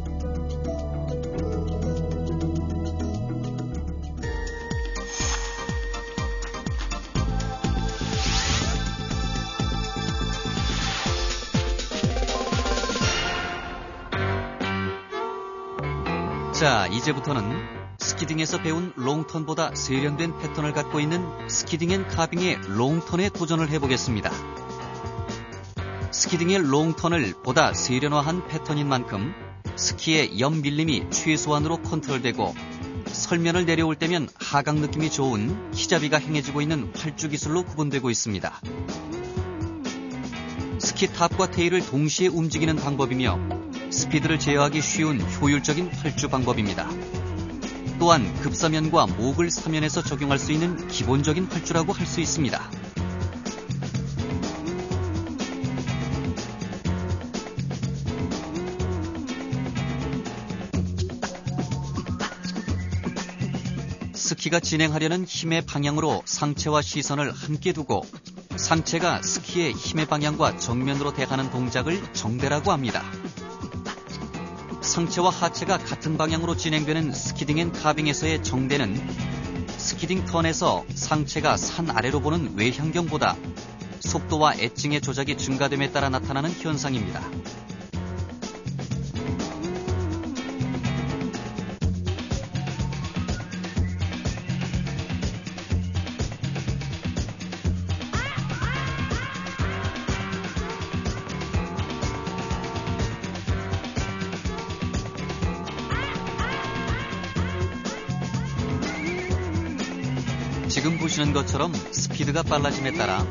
자, 이제부터는 스키딩에서 배운 롱턴보다 세련된 패턴을 갖고 있는 스키딩 앤 카빙의 롱턴에 도전을 해보겠습니다. 스키딩의 롱턴을 보다 세련화한 패턴인 만큼 스키의 옆 밀림이 최소한으로 컨트롤되고 설면을 내려올 때면 하강 느낌이 좋은 히자비가 행해지고 있는 활주 기술로 구분되고 있습니다. 스키 탑과 테일을 동시에 움직이는 방법이며 스피드를 제어하기 쉬운 효율적인 활주 방법입니다. 또한 급사면과 목을 사면에서 적용할 수 있는 기본적인 활주라고 할 수 있습니다. 스키가 진행하려는 힘의 방향으로 상체와 시선을 함께 두고 상체가 스키의 힘의 방향과 정면으로 대하는 동작을 정대라고 합니다. 상체와 하체가 같은 방향으로 진행되는 스키딩 앤 카빙에서의 정대는 스키딩 턴에서 상체가 산 아래로 보는 외향경보다 속도와 엣징의 조작이 증가됨에 따라 나타나는 현상입니다. 지금 보시는 것처럼 스피드가 빨라짐에 따라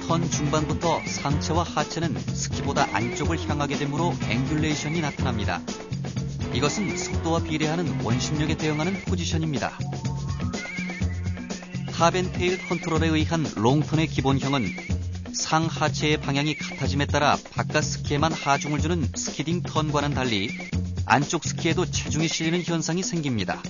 턴 중반부터 상체와 하체는 스키보다 안쪽을 향하게 되므로 앵귤레이션이 나타납니다. 이것은 속도와 비례하는 원심력에 대응하는 포지션입니다. 탑앤테일 컨트롤에 의한 롱턴의 기본형은 상하체의 방향이 같아짐에 따라 바깥 스키에만 하중을 주는 스키딩 턴과는 달리 안쪽 스키에도 체중이 실리는 현상이 생깁니다.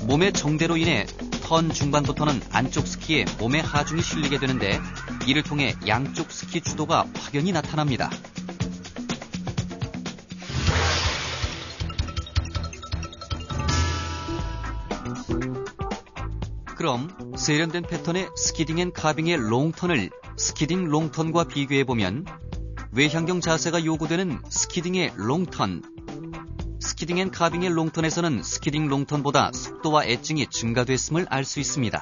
몸의 정대로 인해 턴 중반부터는 안쪽 스키에 몸의 하중이 실리게 되는데 이를 통해 양쪽 스키 주도가 확연히 나타납니다. 그럼 세련된 패턴의 스키딩 앤 카빙의 롱턴을 스키딩 롱턴과 비교해보면 외향경 자세가 요구되는 스키딩의 롱턴, 스키딩 앤 카빙의 롱턴에서는 스키딩 롱턴보다 속도와 엣징이 증가됐음을 알 수 있습니다.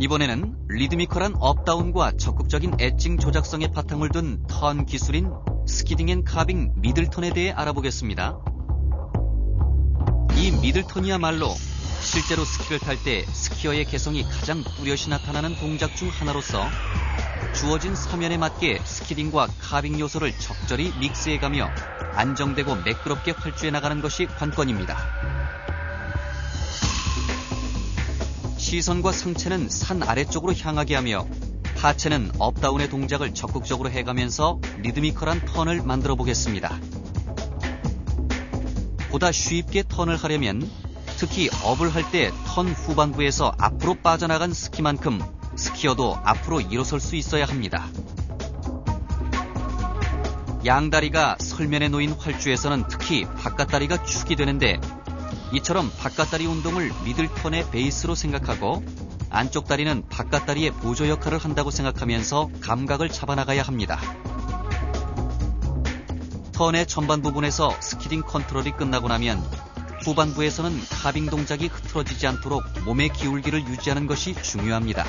이번에는 리드미컬한 업다운과 적극적인 엣징 조작성의 바탕을 둔 턴 기술인 스키딩 앤 카빙 미들턴에 대해 알아보겠습니다. 이 미들턴이야말로 실제로 스키를 탈 때 스키어의 개성이 가장 뚜렷이 나타나는 동작 중 하나로서 주어진 사면에 맞게 스키딩과 카빙 요소를 적절히 믹스해가며 안정되고 매끄럽게 활주해 나가는 것이 관건입니다. 시선과 상체는 산 아래쪽으로 향하게 하며 하체는 업다운의 동작을 적극적으로 해가면서 리드미컬한 턴을 만들어 보겠습니다. 보다 쉽게 턴을 하려면 특히 업을 할 때 턴 후반부에서 앞으로 빠져나간 스키만큼 스키어도 앞으로 일어설 수 있어야 합니다. 양다리가 설면에 놓인 활주에서는 특히 바깥다리가 축이 되는데 이처럼 바깥다리 운동을 미들턴의 베이스로 생각하고 안쪽 다리는 바깥다리의 보조 역할을 한다고 생각하면서 감각을 잡아나가야 합니다. 턴의 전반 부분에서 스키딩 컨트롤이 끝나고 나면 후반부에서는 카빙 동작이 흐트러지지 않도록 몸의 기울기를 유지하는 것이 중요합니다.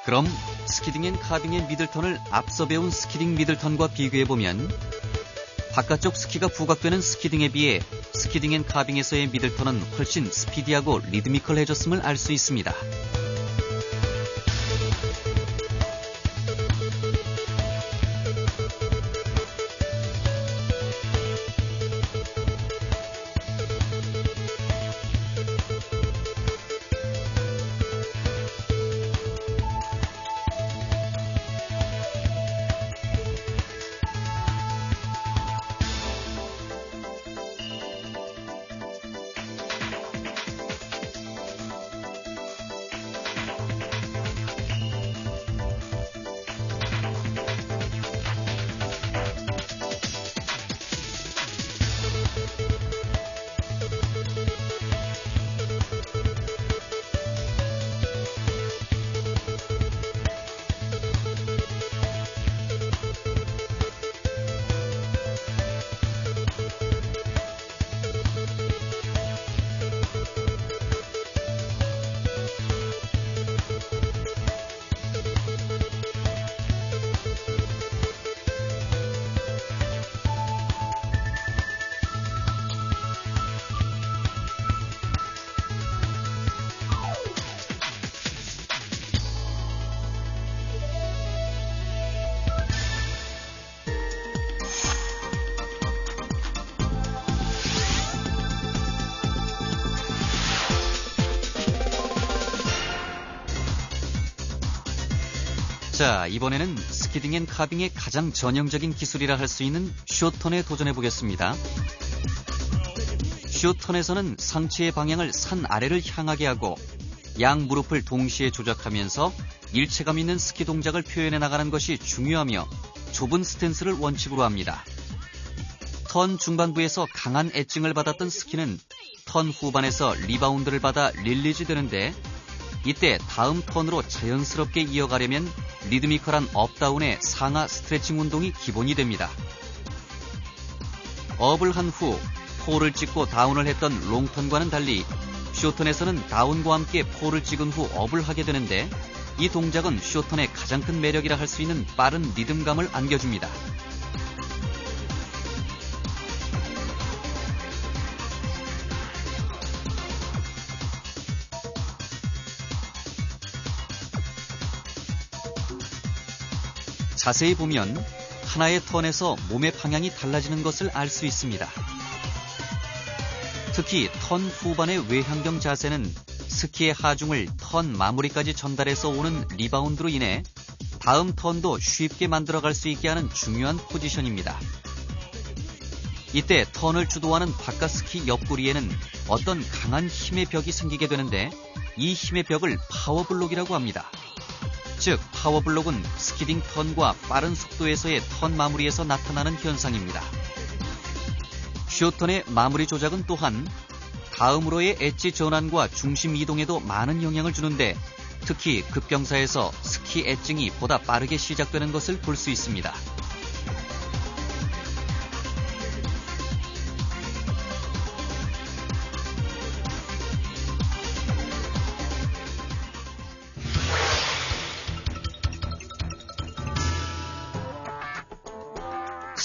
그럼 스키딩 앤 카빙의 미들턴을 앞서 배운 스키딩 미들턴과 비교해보면 바깥쪽 스키가 부각되는 스키딩에 비해 스키딩 앤 카빙에서의 미들턴은 훨씬 스피디하고 리드미컬해졌음을 알 수 있습니다. 자, 이번에는 스키딩 앤 카빙의 가장 전형적인 기술이라 할 수 있는 숏턴에 도전해보겠습니다. 숏턴에서는 상체의 방향을 산 아래를 향하게 하고 양 무릎을 동시에 조작하면서 일체감 있는 스키 동작을 표현해 나가는 것이 중요하며 좁은 스탠스를 원칙으로 합니다. 턴 중반부에서 강한 애증을 받았던 스키는 턴 후반에서 리바운드를 받아 릴리즈 되는데 이때 다음 턴으로 자연스럽게 이어가려면 리드미컬한 업다운의 상하 스트레칭 운동이 기본이 됩니다. 업을 한 후 폴을 찍고 다운을 했던 롱턴과는 달리 숏턴에서는 다운과 함께 폴을 찍은 후 업을 하게 되는데 이 동작은 숏턴의 가장 큰 매력이라 할 수 있는 빠른 리듬감을 안겨줍니다. 자세히 보면 하나의 턴에서 몸의 방향이 달라지는 것을 알 수 있습니다. 특히 턴 후반의 외향경 자세는 스키의 하중을 턴 마무리까지 전달해서 오는 리바운드로 인해 다음 턴도 쉽게 만들어갈 수 있게 하는 중요한 포지션입니다. 이때 턴을 주도하는 바깥 스키 옆구리에는 어떤 강한 힘의 벽이 생기게 되는데 이 힘의 벽을 파워블록이라고 합니다. 즉 파워블록은 스키딩 턴과 빠른 속도에서의 턴 마무리에서 나타나는 현상입니다. 숏턴의 마무리 조작은 또한 다음으로의 엣지 전환과 중심 이동에도 많은 영향을 주는데 특히 급경사에서 스키 엣징이 보다 빠르게 시작되는 것을 볼 수 있습니다.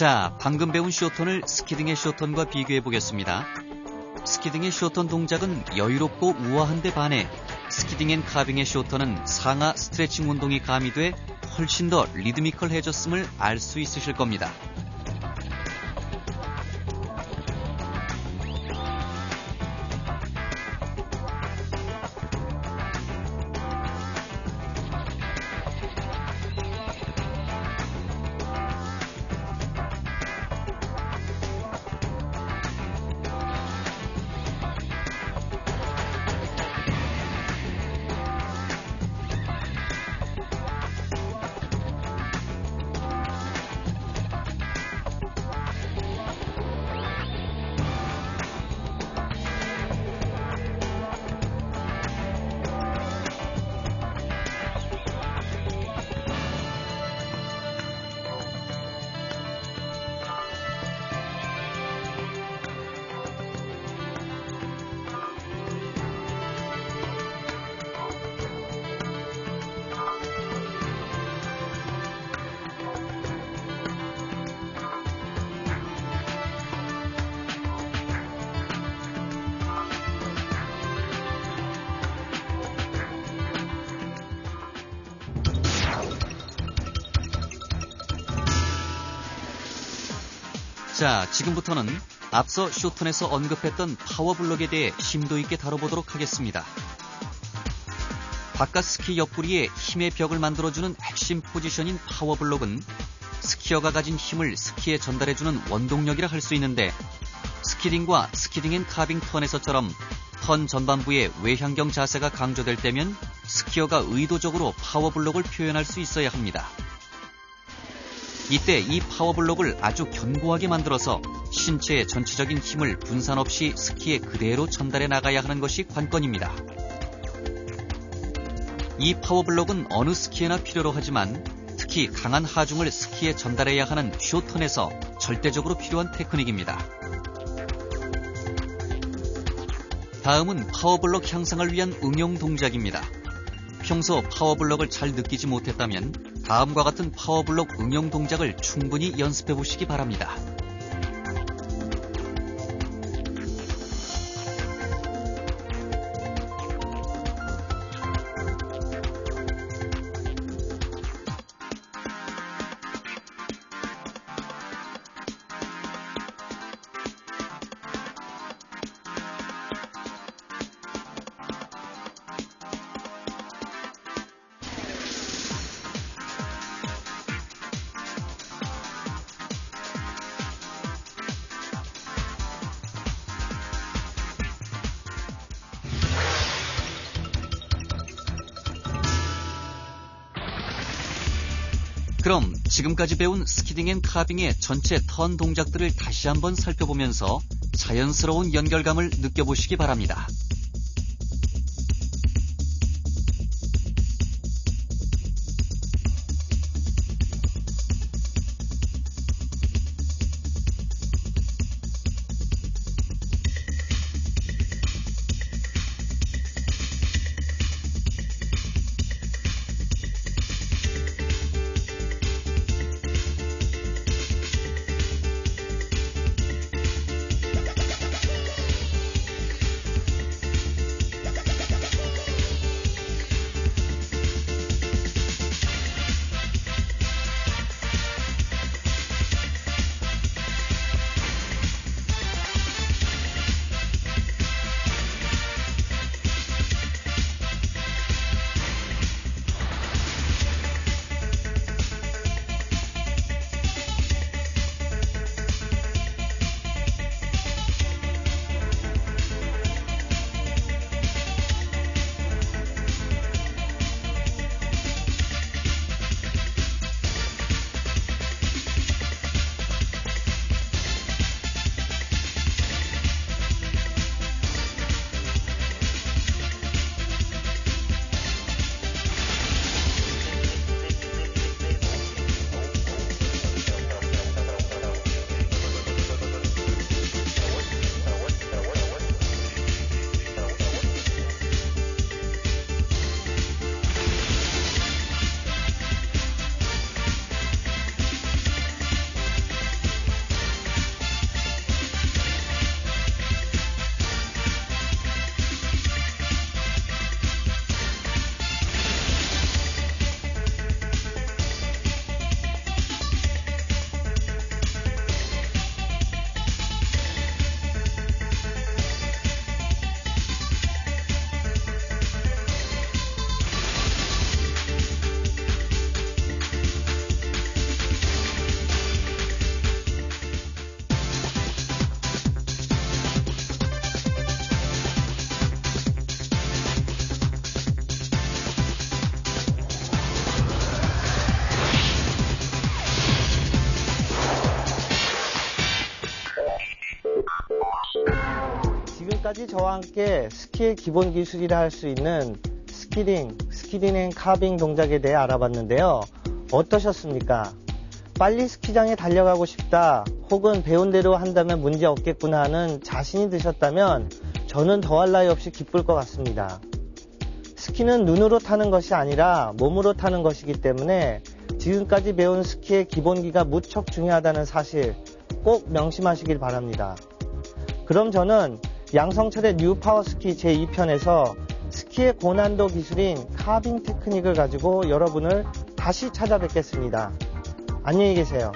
자, 방금 배운 쇼턴을 스키딩의 쇼턴과 비교해 보겠습니다. 스키딩의 쇼턴 동작은 여유롭고 우아한데 반해 스키딩 앤 카빙의 쇼턴은 상하 스트레칭 운동이 가미돼 훨씬 더 리드미컬해졌음을 알 수 있으실 겁니다. 자, 지금부터는 앞서 쇼턴에서 언급했던 파워블록에 대해 심도 있게 다뤄보도록 하겠습니다. 바깥 스키 옆구리에 힘의 벽을 만들어주는 핵심 포지션인 파워블록은 스키어가 가진 힘을 스키에 전달해주는 원동력이라 할 수 있는데, 스키딩과 스키딩 앤 카빙 턴에서처럼 턴 전반부의 외향경 자세가 강조될 때면 스키어가 의도적으로 파워블록을 표현할 수 있어야 합니다. 이때 이 파워블록을 아주 견고하게 만들어서 신체의 전체적인 힘을 분산 없이 스키에 그대로 전달해 나가야 하는 것이 관건입니다. 이 파워블록은 어느 스키에나 필요로 하지만 특히 강한 하중을 스키에 전달해야 하는 쇼턴에서 절대적으로 필요한 테크닉입니다. 다음은 파워블록 향상을 위한 응용 동작입니다. 평소 파워블록을 잘 느끼지 못했다면 다음과 같은 파워블록 응용 동작을 충분히 연습해 보시기 바랍니다. 그럼 지금까지 배운 스키딩 앤 카빙의 전체 턴 동작들을 다시 한번 살펴보면서 자연스러운 연결감을 느껴보시기 바랍니다. 지금까지 저와 함께 스키의 기본 기술이라 할 수 있는 스키딩 앤 카빙 동작에 대해 알아봤는데요. 어떠셨습니까? 빨리 스키장에 달려가고 싶다 혹은 배운 대로 한다면 문제 없겠구나 하는 자신이 드셨다면 저는 더할 나위 없이 기쁠 것 같습니다. 스키는 눈으로 타는 것이 아니라 몸으로 타는 것이기 때문에 지금까지 배운 스키의 기본기가 무척 중요하다는 사실 꼭 명심하시길 바랍니다. 그럼 저는 양성철의 뉴 파워스키 제2편에서 스키의 고난도 기술인 카빙 테크닉을 가지고 여러분을 다시 찾아뵙겠습니다. 안녕히 계세요.